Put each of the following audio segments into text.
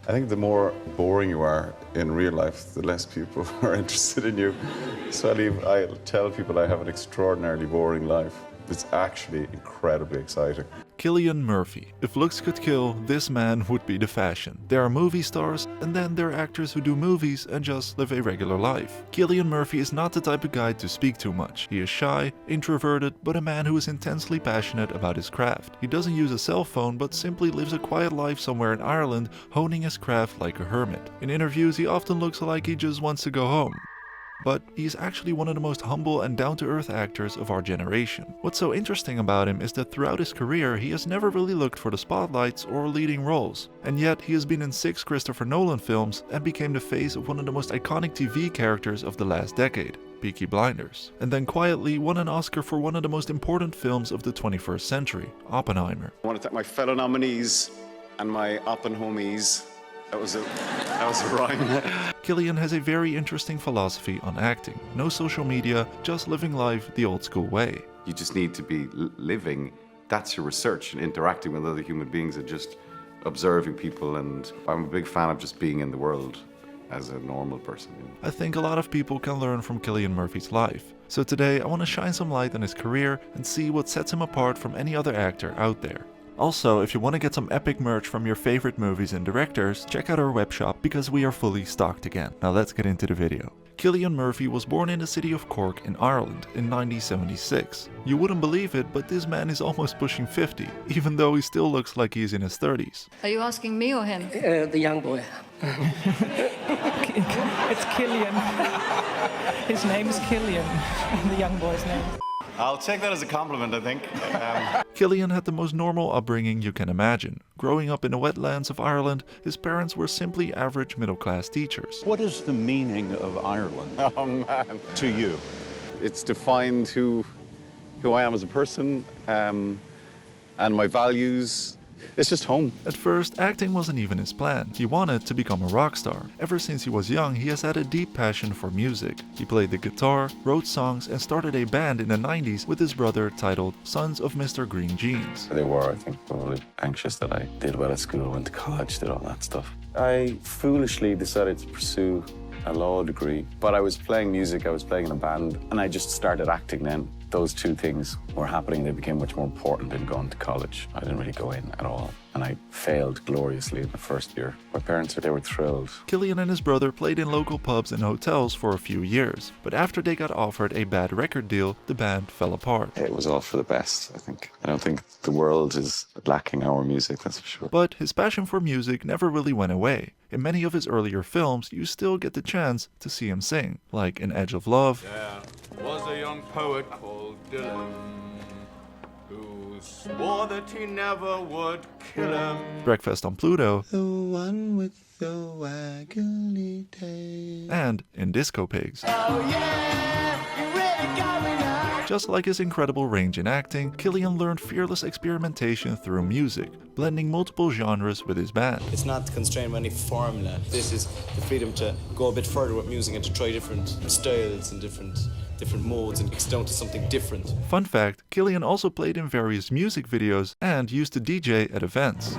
I think the more boring you are in real life, the less people are interested in you. So I tell people I have an extraordinarily boring life. It's actually incredibly exciting. Cillian Murphy. If looks could kill, this man would be the fashion. There are movie stars, and then there are actors who do movies and just live a regular life. Cillian Murphy is not the type of guy to speak too much. He is shy, introverted, but a man who is intensely passionate about his craft. He doesn't use a cell phone, but simply lives a quiet life somewhere in Ireland, honing his craft like a hermit. In interviews, he often looks like he just wants to go home. But he's actually one of the most humble and down-to-earth actors of our generation. What's so interesting about him is that throughout his career he has never really looked for the spotlights or leading roles. And yet he has been in 6 Christopher Nolan films and became the face of one of the most iconic TV characters of the last decade, Peaky Blinders. And then quietly won an Oscar for one of the most important films of the 21st century, Oppenheimer. I want to thank my fellow nominees and my Oppenhomies. That was a rhyme. Cillian has a very interesting philosophy on acting. No social media, just living life the old school way. You just need to be living. That's your research, and interacting with other human beings and just observing people. And I'm a big fan of just being in the world as a normal person. I think a lot of people can learn from Cillian Murphy's life. So today I want to shine some light on his career and see what sets him apart from any other actor out there. Also, if you want to get some epic merch from your favorite movies and directors, check out our web shop because we are fully stocked again. Now let's get into the video. Cillian Murphy was born in the city of Cork in Ireland in 1976. You wouldn't believe it, but this man is almost pushing 50, even though he still looks like he's in his 30s. Are you asking me or him? The young boy. It's Cillian. His name is Cillian, and the young boy's name. I'll take that as a compliment, I think. Cillian had the most normal upbringing you can imagine. Growing up in the wetlands of Ireland, his parents were simply average middle-class teachers. What is the meaning of Ireland to you? It's defined who I am as a person, and my values. It's just home. At first, acting wasn't even his plan. He wanted to become a rock star. Ever since he was young, he has had a deep passion for music. He played the guitar, wrote songs, and started a band in the 90s with his brother titled Sons of Mr. Green Jeans. They were, I think, probably anxious that I did well at school, went to college, did all that stuff. I foolishly decided to pursue a law degree, but I was playing music, I was playing in a band, and I just started acting then. Those two things were happening. They became much more important than going to college. I didn't really go in at all, and I failed gloriously in the first year. My parents, they were thrilled. Cillian and his brother played in local pubs and hotels for a few years, but after they got offered a bad record deal, the band fell apart. It was all for the best, I think. I don't think the world is lacking our music, that's for sure. But his passion for music never really went away. In many of his earlier films, you still get the chance to see him sing, like in Edge of Love. There was a young poet called Dylan who swore that he never would kill him. Breakfast on Pluto, The one with the waggly tail. and in Disco Pigs. Oh yeah, you really got me now. Just like his incredible range in acting, Cillian learned fearless experimentation through music, blending multiple genres with his band. It's not constrained by any formula. This is the freedom to go a bit further with music and to try different styles and different modes and get down to something different. Fun fact, Cillian also played in various music videos and used to DJ at events.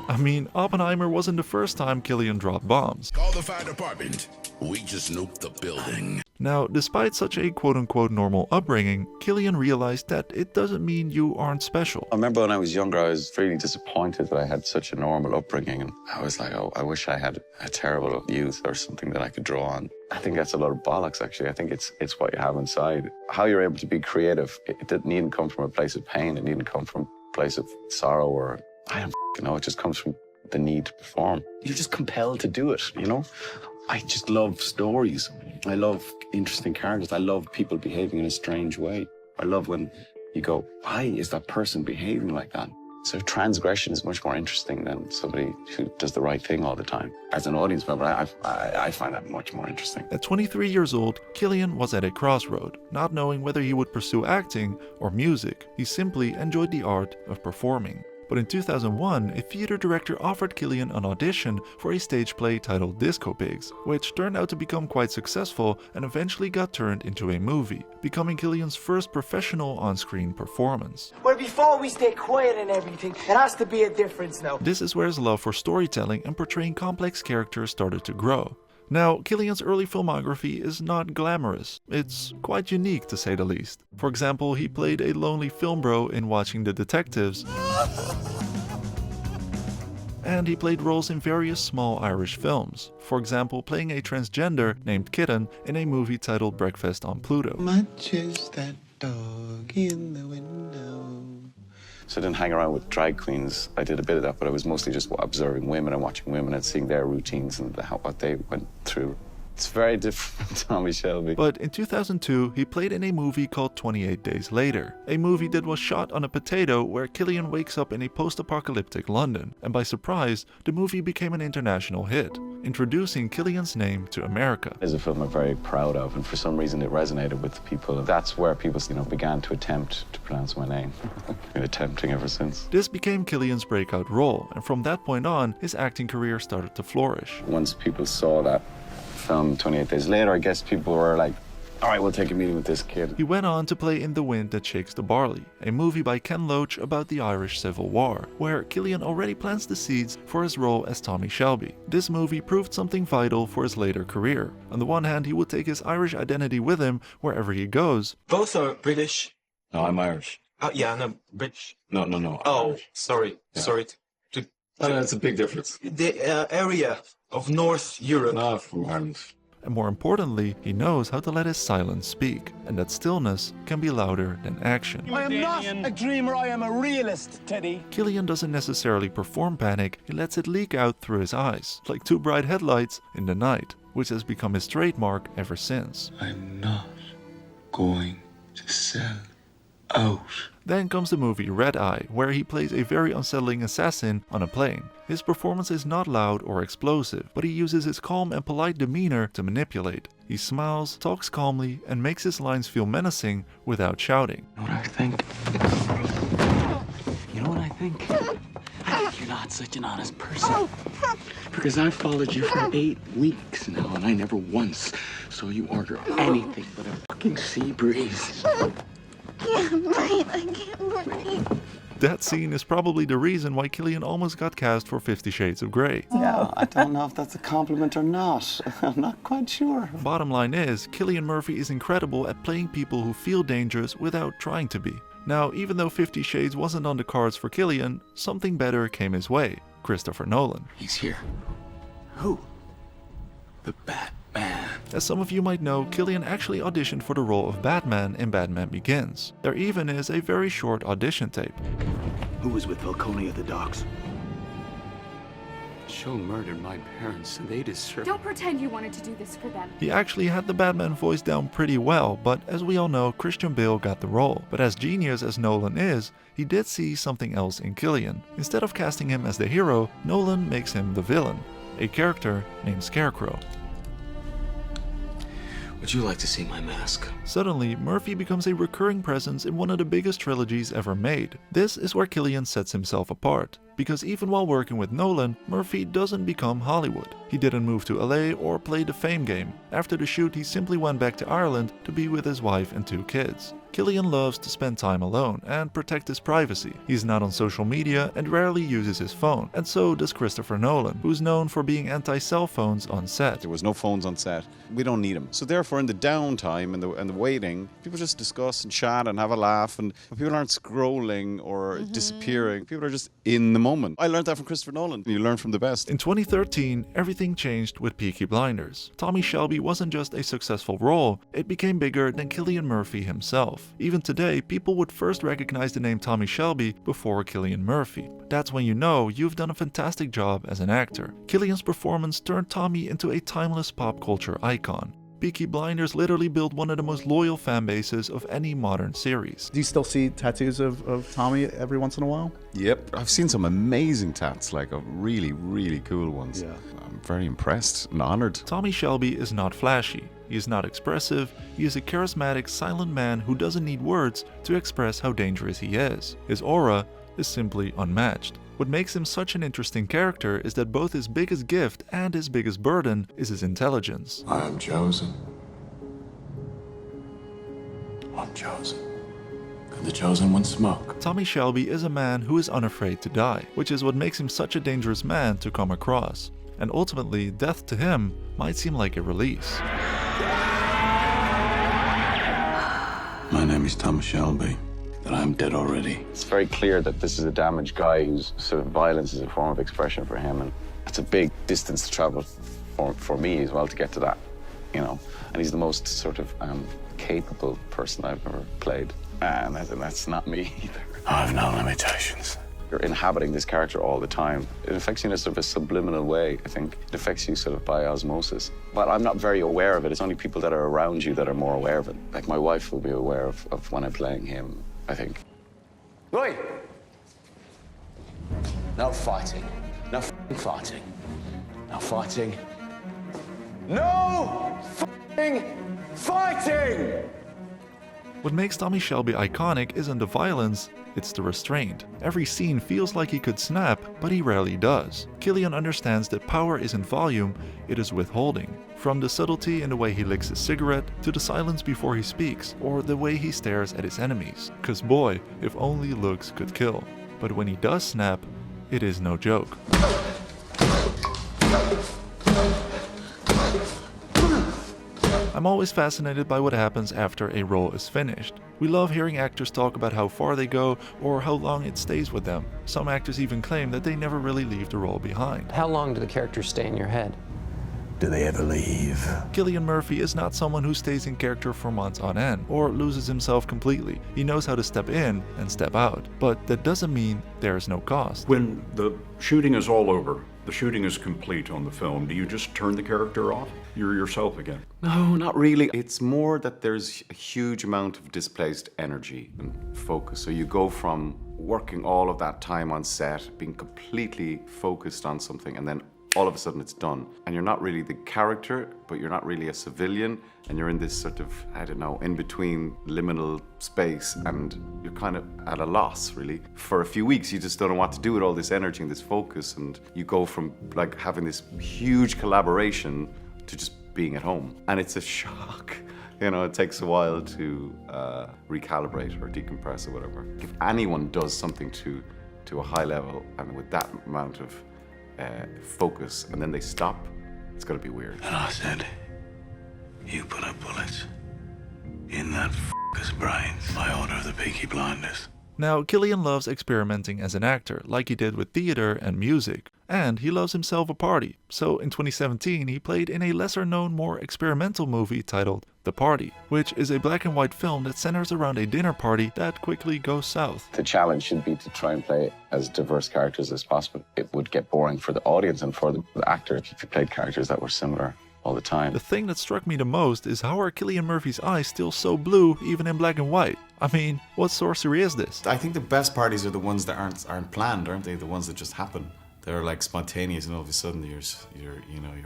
I mean, Oppenheimer wasn't the first time Cillian dropped bombs. Call the fire department. We just nuked the building. Now, despite such a quote-unquote normal upbringing, Cillian realized that it doesn't mean you aren't special. I remember when I was younger, I was really disappointed that I had such a normal upbringing. And I was like, oh, I wish I had a terrible youth or something that I could draw on. I think that's a lot of bollocks, actually. I think it's what you have inside. How you're able to be creative, it didn't needn't come from a place of pain. It needn't come from a place of sorrow or, I don't know, it just comes from the need to perform. You're just compelled to do it, you know? I just love stories. I love interesting characters. I love people behaving in a strange way. I love when you go, why is that person behaving like that? So transgression is much more interesting than somebody who does the right thing all the time. As an audience member, I find that much more interesting. At 23 years old, Cillian was at a crossroad, not knowing whether he would pursue acting or music. He simply enjoyed the art of performing. But in 2001, a theater director offered Killian an audition for a stage play titled Disco Pigs, which turned out to become quite successful and eventually got turned into a movie, becoming Killian's first professional on-screen performance. Well, before we stay quiet and everything, it has to be a difference now. This is where his love for storytelling and portraying complex characters started to grow. Now, Killian's early filmography is not glamorous. It's quite unique, to say the least. For example, he played a lonely film bro in Watching the Detectives, and he played roles in various small Irish films. For example, playing a transgender named Kitten in a movie titled Breakfast on Pluto. Much is that dog in the window. So I didn't hang around with drag queens. I did a bit of that, but I was mostly just observing women and watching women and seeing their routines and what they went through. It's very different from Tommy Shelby. But in 2002, he played in a movie called 28 Days Later, a movie that was shot on a potato where Killian wakes up in a post-apocalyptic London, and by surprise, the movie became an international hit, introducing Killian's name to America. It's a film I'm very proud of, and for some reason it resonated with people. That's where people, began to attempt to pronounce my name. Been attempting ever since. This became Killian's breakout role, and from that point on, his acting career started to flourish. Once people saw that film 28 Days Later, I guess people were like, all right, we'll take a meeting with this kid. He went on to play in The Wind That Shakes the Barley, a movie by Ken Loach about the Irish Civil War, where Killian already plants the seeds for his role as Tommy Shelby. This movie proved something vital for his later career. On the one hand, he would take his Irish identity with him wherever he goes. Both are British. No, I'm Irish. Yeah, no, British. No. Oh, sorry. Yeah. Sorry. That's a big difference. The area of North Europe. Not from Ireland. And more importantly, he knows how to let his silence speak, and that stillness can be louder than action. I am not a dreamer, I am a realist, Teddy. Killian doesn't necessarily perform panic, he lets it leak out through his eyes, like two bright headlights in the night, which has become his trademark ever since. I'm not going to sell out. Then comes the movie Red Eye, where he plays a very unsettling assassin on a plane. His performance is not loud or explosive, but he uses his calm and polite demeanor to manipulate. He smiles, talks calmly, and makes his lines feel menacing without shouting. You know what I think? You know what I think? I think you're not such an honest person. Because I've followed you for 8 weeks now, and I never once saw you order anything but a fucking sea breeze. I can't breathe. That scene is probably the reason why Killian almost got cast for 50 Shades of Grey. Yeah, I don't know if that's a compliment or not. I'm not quite sure. Bottom line is, Cillian Murphy is incredible at playing people who feel dangerous without trying to be. Now, even though 50 Shades wasn't on the cards for Killian, something better came his way: Christopher Nolan. He's here. Who? The Batman. As some of you might know, Killian actually auditioned for the role of Batman in Batman Begins. There even is a very short audition tape. Who was with Falcone at the docks? Joe murdered my parents, and they deserve... Don't pretend you wanted to do this for them. He actually had the Batman voice down pretty well, but as we all know, Christian Bale got the role. But as genius as Nolan is, he did see something else in Killian. Instead of casting him as the hero, Nolan makes him the villain, a character named Scarecrow. Would you like to see my mask? Suddenly, Murphy becomes a recurring presence in one of the biggest trilogies ever made. This is where Killian sets himself apart, because even while working with Nolan, Murphy doesn't become Hollywood. He didn't move to LA or play the fame game. After the shoot, he simply went back to Ireland to be with his wife and 2 kids. Killian loves to spend time alone and protect his privacy. He's not on social media and rarely uses his phone, and so does Christopher Nolan, who's known for being anti-cell phones on set. There was no phones on set. We don't need them. So therefore, in the downtime and the waiting, people just discuss and chat and have a laugh, and people aren't scrolling or disappearing. People are just in the moment. I learned that from Christopher Nolan. You learn from the best. In 2013, everything changed with Peaky Blinders. Tommy Shelby wasn't just a successful role, it became bigger than Cillian Murphy himself. Even today, people would first recognize the name Tommy Shelby before Cillian Murphy. That's when you know you've done a fantastic job as an actor. Cillian's performance turned Tommy into a timeless pop culture icon. Peaky Blinders literally built one of the most loyal fan bases of any modern series. Do you still see tattoos of Tommy every once in a while? Yep, I've seen some amazing tats, like really, really cool ones. Yeah. I'm very impressed and honored. Tommy Shelby is not flashy. He is not expressive. He is a charismatic, silent man who doesn't need words to express how dangerous he is. His aura is simply unmatched. What makes him such an interesting character is that both his biggest gift and his biggest burden is his intelligence. I am chosen. I'm chosen. Could the chosen one smoke? Tommy Shelby is a man who is unafraid to die, which is what makes him such a dangerous man to come across. And ultimately, death to him might seem like a release. My name is Thomas Shelby, and I'm dead already. It's very clear that this is a damaged guy whose sort of violence is a form of expression for him, and it's a big distance to travel for me as well to get to that, you know. And he's the most sort of capable person I've ever played, and that's not me either. I have no limitations. You're inhabiting this character all the time. It affects you in a sort of a subliminal way, I think. It affects you sort of by osmosis. But I'm not very aware of it. It's only people that are around you that are more aware of it. Like my wife will be aware of when I'm playing him, I think. Oi! No fighting. No f***ing fighting. No fighting. No f***ing fighting! What makes Tommy Shelby iconic isn't the violence, it's the restraint. Every scene feels like he could snap, but he rarely does. Cillian understands that power isn't volume, it is withholding. From the subtlety in the way he licks his cigarette, to the silence before he speaks, or the way he stares at his enemies. 'Cause boy, if only looks could kill. But when he does snap, it is no joke. I'm always fascinated by what happens after a role is finished. We love hearing actors talk about how far they go or how long it stays with them. Some actors even claim that they never really leave the role behind. How long do the characters stay in your head? Do they ever leave? Cillian Murphy is not someone who stays in character for months on end or loses himself completely. He knows how to step in and step out, but that doesn't mean there is no cost. When the shooting is all over, the shooting is complete on the film, do you just turn the character off? You're yourself again? No, not really. It's more that there's a huge amount of displaced energy and focus. So you go from working all of that time on set, being completely focused on something, and then all of a sudden it's done. And you're not really the character, but you're not really a civilian, and you're in this sort of, I don't know, in between liminal space, and you're kind of at a loss, really. For a few weeks, you just don't know what to do with all this energy and this focus, and you go from like having this huge collaboration to just being at home. And it's a shock. You know, it takes a while to recalibrate or decompress or whatever. If anyone does something to a high level and with that amount of focus and then they stop, it's gonna be weird. And I said, you put a bullet in that f***er's brains by order of the Peaky Blinders. Now, Cillian loves experimenting as an actor, like he did with theater and music. And he loves himself a party. So in 2017, he played in a lesser-known, more experimental movie titled The Party, which is a black and white film that centers around a dinner party that quickly goes south. The challenge should be to try and play as diverse characters as possible. It would get boring for the audience and for the actor if you played characters that were similar all the time. The thing that struck me the most is how are Cillian Murphy's eyes still so blue even in black and white? I mean, what sorcery is this? I think the best parties are the ones that aren't planned, aren't they? The ones that just happen. They're like spontaneous, and all of a sudden you're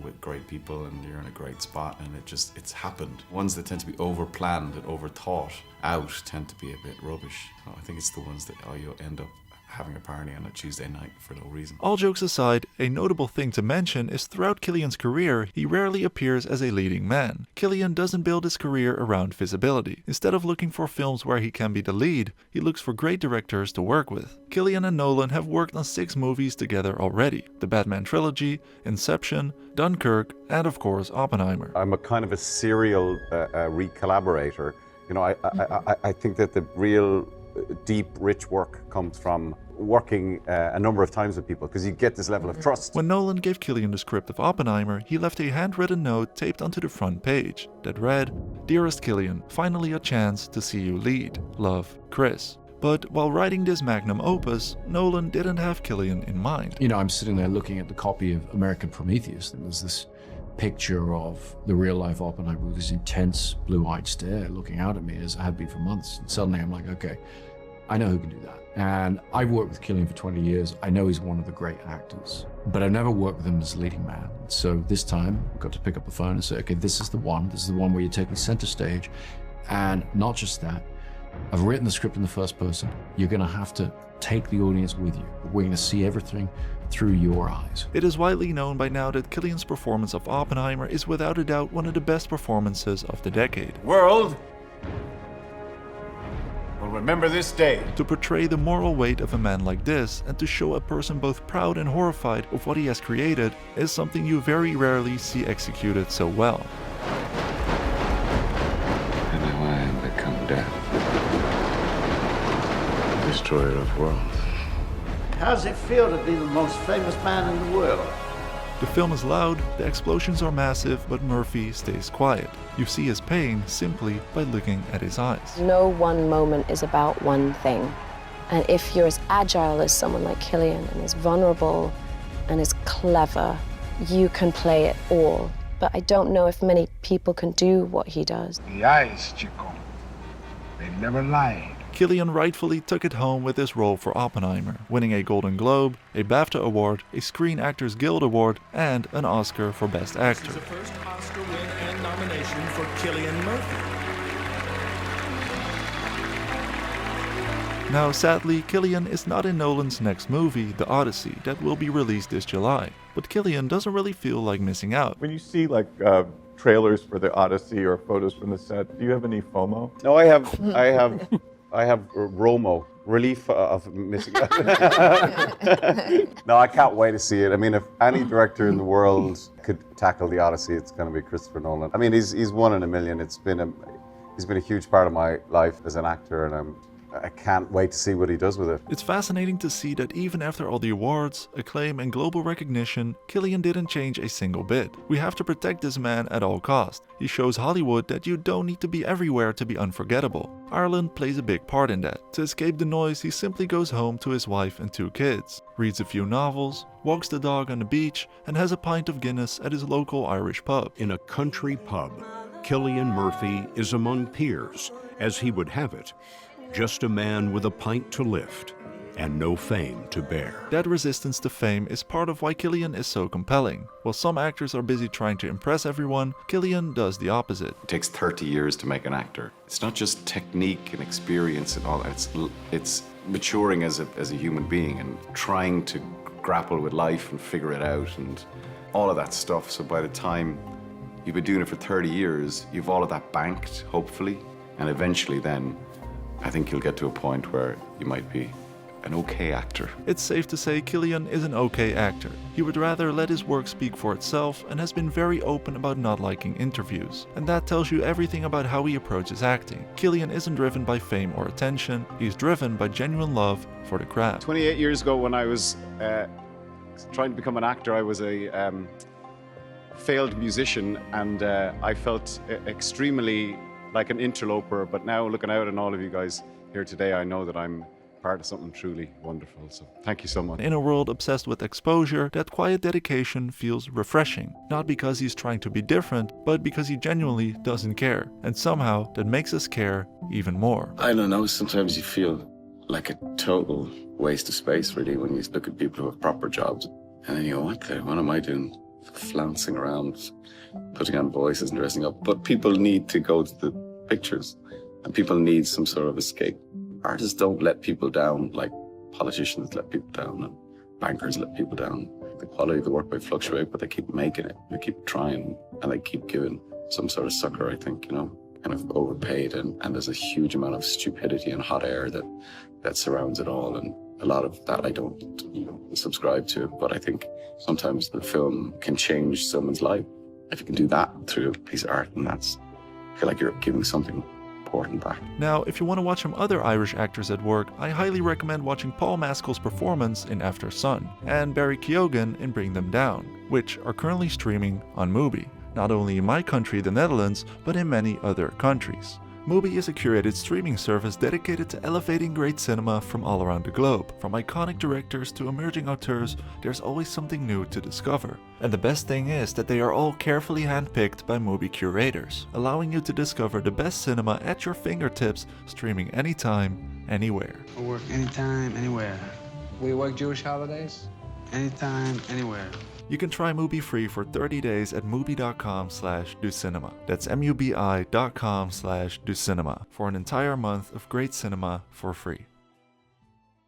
with great people and you're in a great spot, and it's happened. Ones that tend to be over planned and over thought out tend to be a bit rubbish. So I think it's the ones that you end up having a party on a Tuesday night for no reason. All jokes aside, a notable thing to mention is throughout Cillian's career, he rarely appears as a leading man. Cillian doesn't build his career around visibility. Instead of looking for films where he can be the lead, he looks for great directors to work with. Cillian and Nolan have worked on 6 movies together already: the Batman trilogy, Inception, Dunkirk, and of course Oppenheimer. I'm a kind of a serial re-collaborator. You know, I think that the real deep, rich work comes from working a number of times with people, because you get this level of trust. When Nolan gave Cillian the script of Oppenheimer, he left a handwritten note taped onto the front page that read, "Dearest Cillian, finally a chance to see you lead. Love, Chris." But while writing this magnum opus, Nolan didn't have Cillian in mind. You know, I'm sitting there looking at the copy of American Prometheus, and there's this picture of the real-life Oppenheimer with this intense blue-eyed stare looking out at me, as I had been for months. And suddenly I'm like, okay, I know who can do that. And I've worked with Cillian for 20 years. I know he's one of the great actors, but I've never worked with him as leading man. So this time I got to pick up the phone and say, okay, this is the one where you're taking center stage. And not just that, I've written the script in the first person. You're going to have to take the audience with you. We're going to see everything through your eyes. It is widely known by now that Cillian's performance of Oppenheimer is without a doubt one of the best performances of the decade. World will remember this day. To portray the moral weight of a man like this and to show a person both proud and horrified of what he has created is something you very rarely see executed so well. And now I am become death, destroyer of worlds. How does it feel to be the most famous man in the world? The film is loud, the explosions are massive, but Murphy stays quiet. You see his pain simply by looking at his eyes. No one moment is about one thing. And if you're as agile as someone like Cillian and as vulnerable and as clever, you can play it all. But I don't know if many people can do what he does. The eyes, Chico. They never lie. Cillian rightfully took it home with his role for Oppenheimer, winning a Golden Globe, a BAFTA Award, a Screen Actors Guild Award, and an Oscar for Best Actor. This is the first Oscar win and nomination for Cillian Murphy. Now, sadly, Cillian is not in Nolan's next movie, The Odyssey, that will be released this July. But Cillian doesn't really feel like missing out. When you see trailers for The Odyssey or photos from the set, do you have any FOMO? No, I have ROMO, relief of missing out. No, I can't wait to see it. I mean, if any director in the world could tackle The Odyssey, it's going to be Christopher Nolan. I mean, he's one in a million. He's been a huge part of my life as an actor, and I can't wait to see what he does with it. It's fascinating to see that even after all the awards, acclaim and global recognition, Cillian didn't change a single bit. We have to protect this man at all costs. He shows Hollywood that you don't need to be everywhere to be unforgettable. Ireland plays a big part in that. To escape the noise, he simply goes home to his wife and 2 kids, reads a few novels, walks the dog on the beach, and has a pint of Guinness at his local Irish pub. In a country pub, Cillian Murphy is among peers, as he would have it. Just a man with a pint to lift and no fame to bear. That resistance to fame is part of why Cillian is so compelling. While some actors are busy trying to impress everyone, Cillian does the opposite. It takes 30 years to make an actor. It's not just technique and experience and all that. It's maturing as a human being and trying to grapple with life and figure it out and all of that stuff. So by the time you've been doing it for 30 years, you've all of that banked, hopefully, and eventually then I think you'll get to a point where you might be an okay actor. It's safe to say Cillian is an okay actor. He would rather let his work speak for itself and has been very open about not liking interviews. And that tells you everything about how he approaches acting. Cillian isn't driven by fame or attention, he's driven by genuine love for the craft. 28 years ago when I was trying to become an actor, I was a failed musician and I felt extremely like an interloper, but now looking out on all of you guys here today, I know that I'm part of something truly wonderful, so thank you so much. In a world obsessed with exposure, that quiet dedication feels refreshing. Not because he's trying to be different, but because he genuinely doesn't care. And somehow, that makes us care even more. I don't know, sometimes you feel like a total waste of space, really, when you look at people who have proper jobs. And then you go, what am I doing? Flouncing around, putting on voices and dressing up. But people need to go to the pictures and people need some sort of escape. Artists don't let people down like politicians let people down and bankers let people down. The quality of the work may fluctuate, but they keep making it. They keep trying and they keep giving some sort of sucker, I think, kind of overpaid. And there's a huge amount of stupidity and hot air that surrounds it all. And a lot of that I don't subscribe to, but I think sometimes the film can change someone's life. If you can do that through a piece of art, and I feel like you're giving something important back. Now, if you want to watch some other Irish actors at work, I highly recommend watching Paul Mescal's performance in After Sun and Barry Keoghan in Bring Them Down, which are currently streaming on Mubi, not only in my country, the Netherlands, but in many other countries. Mubi is a curated streaming service dedicated to elevating great cinema from all around the globe. From iconic directors to emerging auteurs, there's always something new to discover. And the best thing is that they are all carefully handpicked by Mubi curators, allowing you to discover the best cinema at your fingertips, streaming anytime, anywhere. I work anytime, anywhere. We work Jewish holidays? anytime, anywhere. You can try Mubi free for 30 days at mubi.com/docinema. That's mubi.com/docinema for an entire month of great cinema for free.